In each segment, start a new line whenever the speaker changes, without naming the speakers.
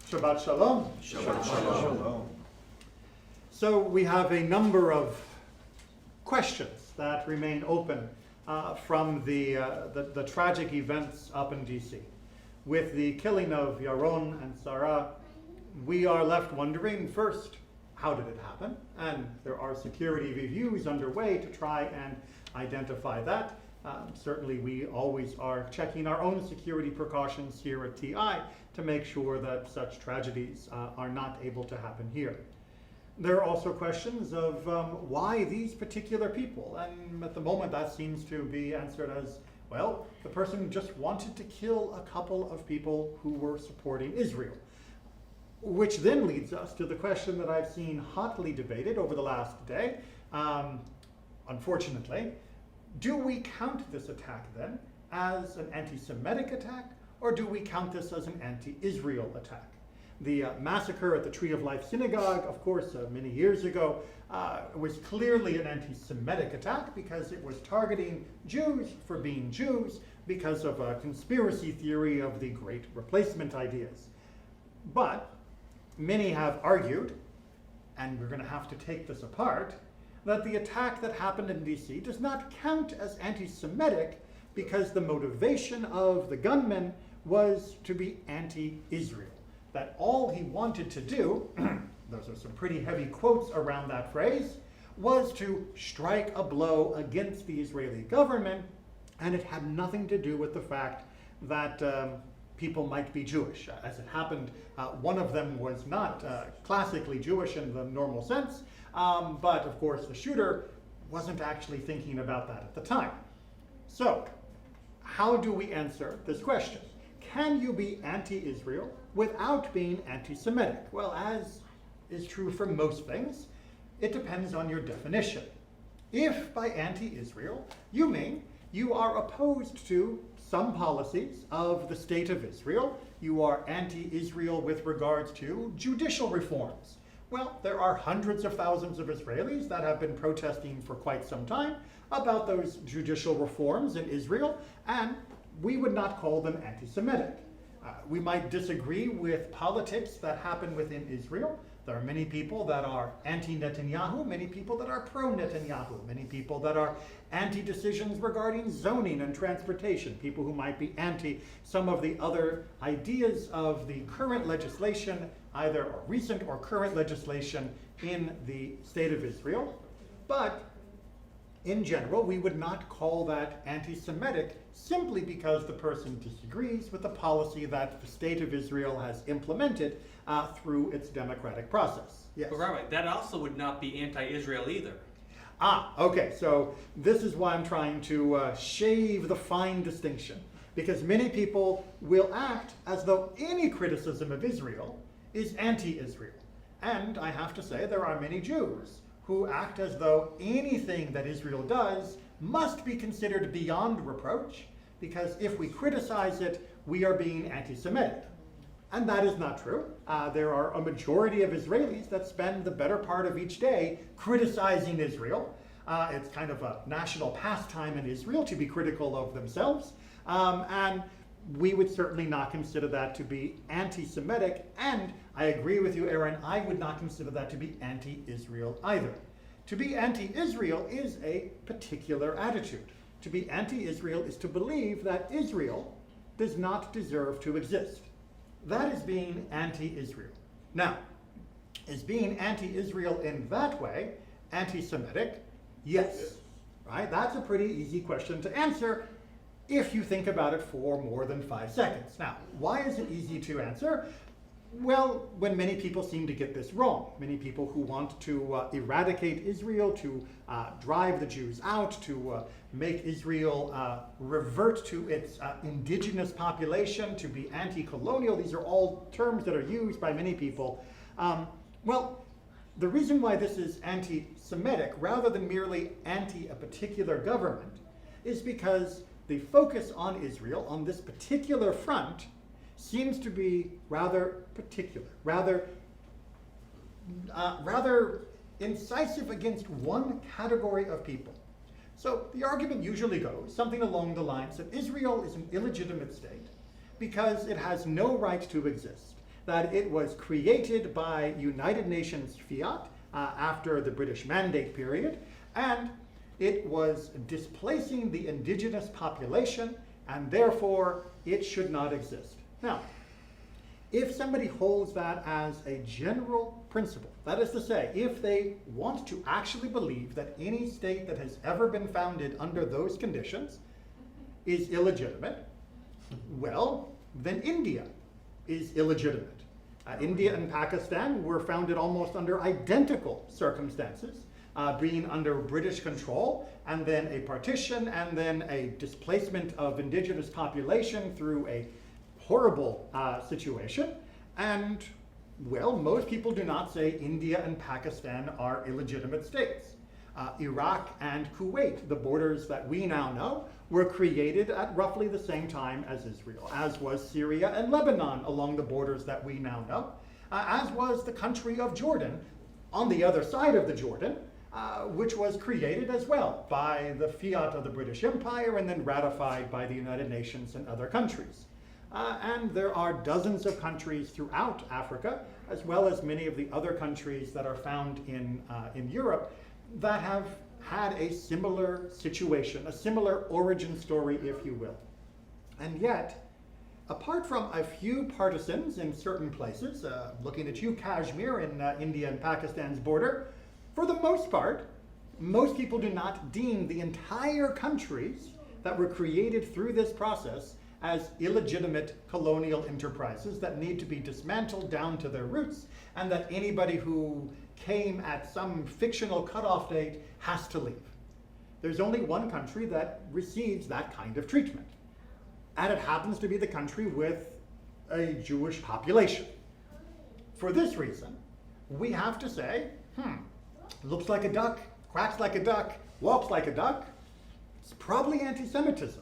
Shabbat Shalom.
Shabbat Shalom.
So we have a number of questions that remain open from the tragic events up in D.C. With the killing of Yaron and Sarah, we are left wondering, first, how did it happen? And there are security reviews underway to try and identify that. Certainly we always are checking our own security precautions here at TI to make sure that such tragedies are not able to happen here. There are also questions of why these particular people, and at the moment that seems to be answered as, well, the person just wanted to kill a couple of people who were supporting Israel. Which then leads us to the question that I've seen hotly debated over the last day, unfortunately. Do we count this attack then as an anti-Semitic attack, or do we count this as an anti-Israel attack? The massacre at the Tree of Life Synagogue, of course, many years ago, was clearly an anti-Semitic attack because it was targeting Jews for being Jews because of a conspiracy theory of the Great Replacement ideas. But many have argued, and we're going to have to take this apart, that the attack that happened in DC does not count as anti-Semitic because the motivation of the gunman was to be anti-Israel. That all he wanted to do, those are some pretty heavy quotes around that phrase, was to strike a blow against the Israeli government, and it had nothing to do with the fact that people might be Jewish. As it happened, one of them was not classically Jewish in the normal sense, but of course the shooter wasn't actually thinking about that at the time. So, how do we answer this question? Can you be anti-Israel without being anti-Semitic? Well, as is true for most things, it depends on your definition. If by anti-Israel you mean you are opposed to some policies of the State of Israel, you are anti-Israel with regards to judicial reforms. Well, there are hundreds of thousands of Israelis that have been protesting for quite some time about those judicial reforms in Israel, and we would not call them anti-Semitic. We might disagree with politics that happen within Israel. There are many people that are anti-Netanyahu, many people that are pro-Netanyahu, many people that are anti-decisions regarding zoning and transportation, people who might be anti some of the other ideas of the current legislation, either recent or current legislation in the State of Israel. But in general, we would not call that anti-Semitic simply because the person disagrees with the policy that the State of Israel has implemented through its democratic process. Yes.
But Rabbi, that also would not be anti-Israel either.
Okay, so this is why I'm trying to shave the fine distinction, because many people will act as though any criticism of Israel is anti-Israel. And I have to say, there are many Jews who act as though anything that Israel does must be considered beyond reproach, because if we criticize it, we are being anti-Semitic. And that is not true. There are a majority of Israelis that spend the better part of each day criticizing Israel. It's kind of a national pastime in Israel to be critical of themselves. And we would certainly not consider that to be anti-Semitic. And I agree with you, Aaron, I would not consider that to be anti-Israel either. To be anti-Israel is a particular attitude. To be anti-Israel is to believe that Israel does not deserve to exist. That is being anti-Israel. Now, is being anti-Israel in that way anti-Semitic? Yes. Right? That's a pretty easy question to answer if you think about it for more than 5 seconds. Now, why is it easy to answer? Well, when many people seem to get this wrong. Many people who want to eradicate Israel, to drive the Jews out, to make Israel revert to its indigenous population, to be anti-colonial. These are all terms that are used by many people. Well, the reason why this is anti-Semitic, rather than merely anti a particular government, is because the focus on Israel, on this particular front, seems to be rather particular, rather incisive against one category of people. So the argument usually goes something along the lines that Israel is an illegitimate state because it has no right to exist, that it was created by United Nations fiat after the British Mandate period, and it was displacing the indigenous population, and therefore it should not exist. Now, if somebody holds that as a general principle, that is to say, if they want to actually believe that any state that has ever been founded under those conditions is illegitimate, well, then India is illegitimate. India and Pakistan were founded almost under identical circumstances, being under British control, and then a partition, and then a displacement of indigenous population through a horrible situation. And, well, most people do not say India and Pakistan are illegitimate states. Iraq and Kuwait, the borders that we now know, were created at roughly the same time as Israel, as was Syria and Lebanon along the borders that we now know, as was the country of Jordan on the other side of the Jordan, which was created as well by the fiat of the British Empire and then ratified by the United Nations and other countries. And there are dozens of countries throughout Africa, as well as many of the other countries that are found in Europe, that have had a similar situation, a similar origin story, if you will. And yet, apart from a few partisans in certain places, looking at you, Kashmir, in India and Pakistan's border, for the most part, most people do not deem the entire countries that were created through this process as illegitimate colonial enterprises that need to be dismantled down to their roots, and that anybody who came at some fictional cutoff date has to leave. There's only one country that receives that kind of treatment, and it happens to be the country with a Jewish population. For this reason, we have to say, looks like a duck, quacks like a duck, walks like a duck. It's probably anti-Semitism.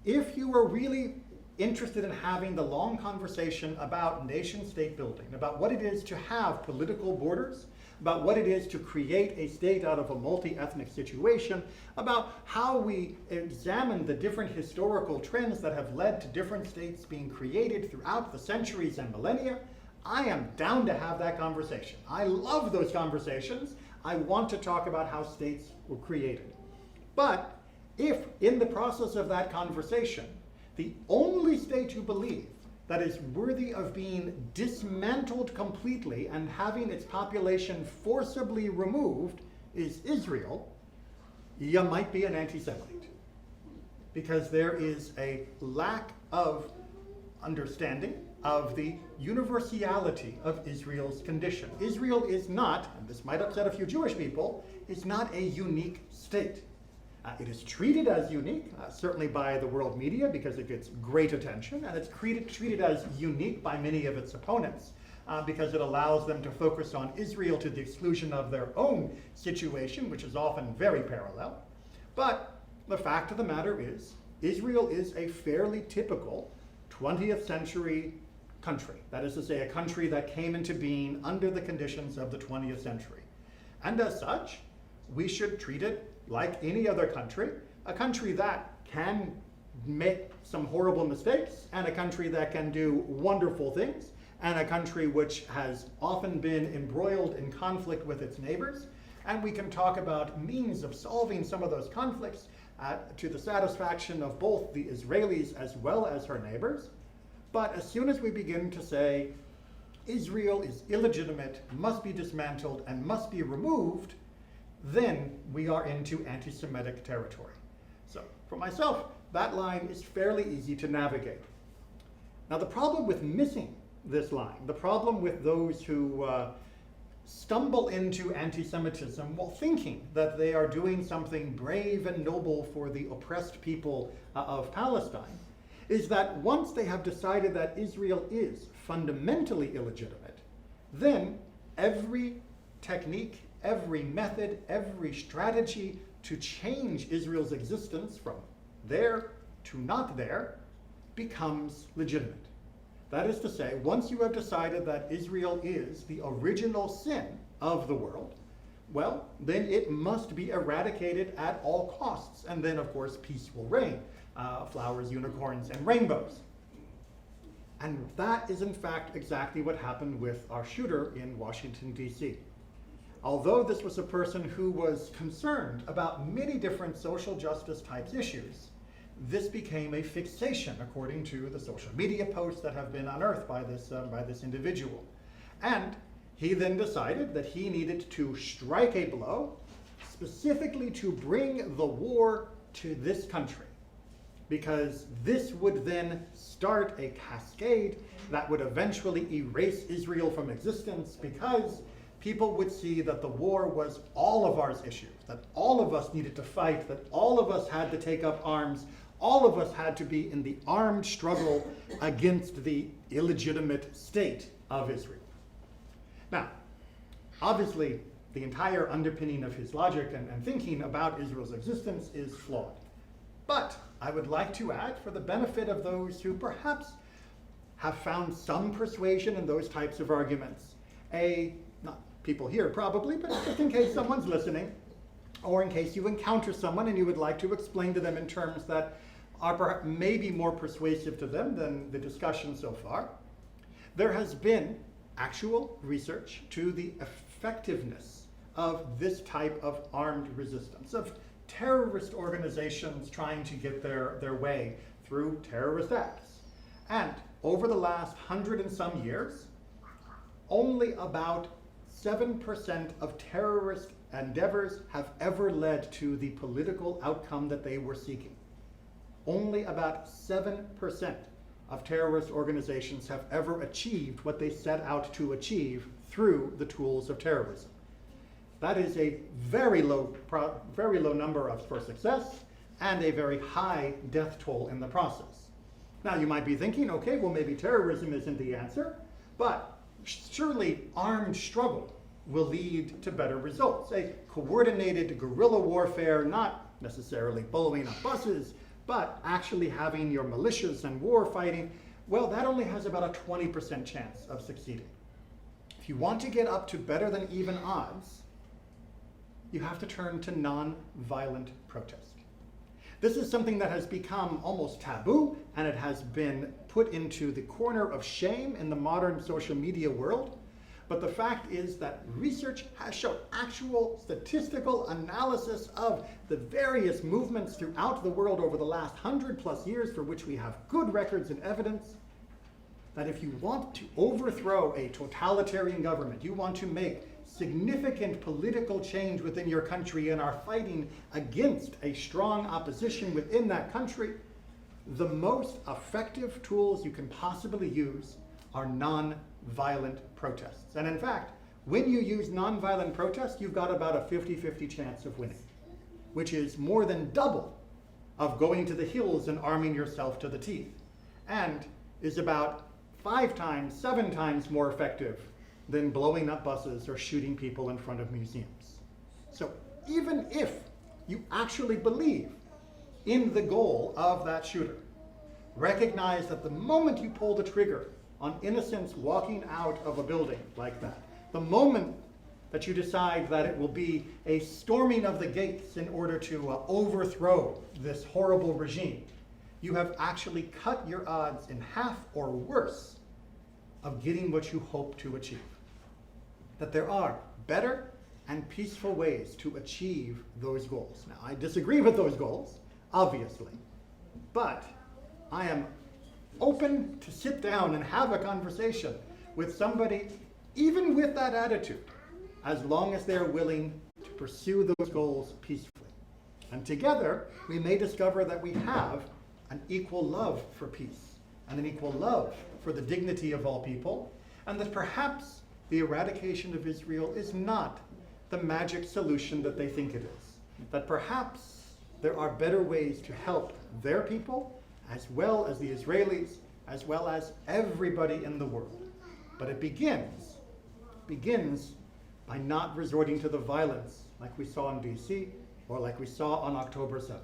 If you are really interested in having the long conversation about nation-state building, about what it is to have political borders, about what it is to create a state out of a multi-ethnic situation, about how we examine the different historical trends that have led to different states being created throughout the centuries and millennia, I am down to have that conversation. I love those conversations. I want to talk about how states were created. But if, in the process of that conversation, the only state you believe that is worthy of being dismantled completely and having its population forcibly removed is Israel, you might be an anti-Semite. Because there is a lack of understanding of the universality of Israel's condition. Israel is not, and this might upset a few Jewish people, is not a unique state. It is treated as unique, certainly by the world media, because it gets great attention, and it's treated as unique by many of its opponents, because it allows them to focus on Israel to the exclusion of their own situation, which is often very parallel. But the fact of the matter is, Israel is a fairly typical 20th century country. That is to say, a country that came into being under the conditions of the 20th century. And as such, we should treat it like any other country, a country that can make some horrible mistakes, and a country that can do wonderful things, and a country which has often been embroiled in conflict with its neighbors. And we can talk about means of solving some of those conflicts to the satisfaction of both the Israelis as well as her neighbors. But as soon as we begin to say Israel is illegitimate, must be dismantled, and must be removed, then we are into anti-Semitic territory. So for myself, that line is fairly easy to navigate. Now the problem with missing this line, the problem with those who stumble into anti-Semitism while thinking that they are doing something brave and noble for the oppressed people of Palestine, is that once they have decided that Israel is fundamentally illegitimate, then every technique, every method, every strategy to change Israel's existence from there to not there becomes legitimate. That is to say, once you have decided that Israel is the original sin of the world, well, then it must be eradicated at all costs. And then, of course, peace will reign. Flowers, unicorns, and rainbows. And that is in fact exactly what happened with our shooter in Washington, D.C. Although this was a person who was concerned about many different social justice types issues, this became a fixation according to the social media posts that have been unearthed by this individual. And he then decided that he needed to strike a blow specifically to bring the war to this country, because this would then start a cascade that would eventually erase Israel from existence, because people would see that the war was all of our issue, that all of us needed to fight, that all of us had to take up arms, all of us had to be in the armed struggle against the illegitimate state of Israel. Now, obviously, the entire underpinning of his logic and thinking about Israel's existence is flawed. But I would like to add, for the benefit of those who perhaps have found some persuasion in those types of arguments, not people here probably, but just in case someone's listening, or in case you encounter someone and you would like to explain to them in terms that are perhaps maybe more persuasive to them than the discussion so far, there has been actual research to the effectiveness of this type of armed resistance, of terrorist organizations trying to get their way through terrorist acts. And over the last 100 and some years, only about 7% of terrorist endeavors have ever led to the political outcome that they were seeking. Only about 7% of terrorist organizations have ever achieved what they set out to achieve through the tools of terrorism. That is a very low number for success and a very high death toll in the process. Now you might be thinking, okay, well maybe terrorism isn't the answer, but surely armed struggle will lead to better results. A coordinated guerrilla warfare, not necessarily blowing up buses, but actually having your militias and war fighting, well, that only has about a 20% chance of succeeding. If you want to get up to better than even odds, you have to turn to non-violent protest. This is something that has become almost taboo, and it has been put into the corner of shame in the modern social media world. But the fact is that research has shown actual statistical analysis of the various movements throughout the world over the last 100+ years, for which we have good records and evidence, that if you want to overthrow a totalitarian government, you want to make significant political change within your country and are fighting against a strong opposition within that country, the most effective tools you can possibly use are non-violent protests. And in fact, when you use non-violent protests, you've got about a 50-50 chance of winning, which is more than double of going to the hills and arming yourself to the teeth, and is about 5 times, 7 times more effective than blowing up buses or shooting people in front of museums. So even if you actually believe in the goal of that shooter, recognize that the moment you pull the trigger on innocents walking out of a building like that, the moment that you decide that it will be a storming of the gates in order to overthrow this horrible regime, you have actually cut your odds in half or worse of getting what you hope to achieve. That there are better and peaceful ways to achieve those goals. Now, I disagree with those goals, obviously, but I am open to sit down and have a conversation with somebody, even with that attitude, as long as they're willing to pursue those goals peacefully. And together, we may discover that we have an equal love for peace and an equal love for the dignity of all people, and that perhaps the eradication of Israel is not the magic solution that they think it is. That perhaps there are better ways to help their people, as well as the Israelis, as well as everybody in the world. But it begins by not resorting to the violence like we saw in DC or like we saw on October 7th.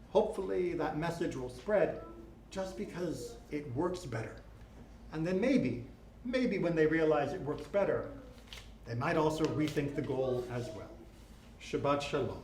Hopefully that message will spread just because it works better. And then maybe when they realize it works better, they might also rethink the goal as well. Shabbat Shalom.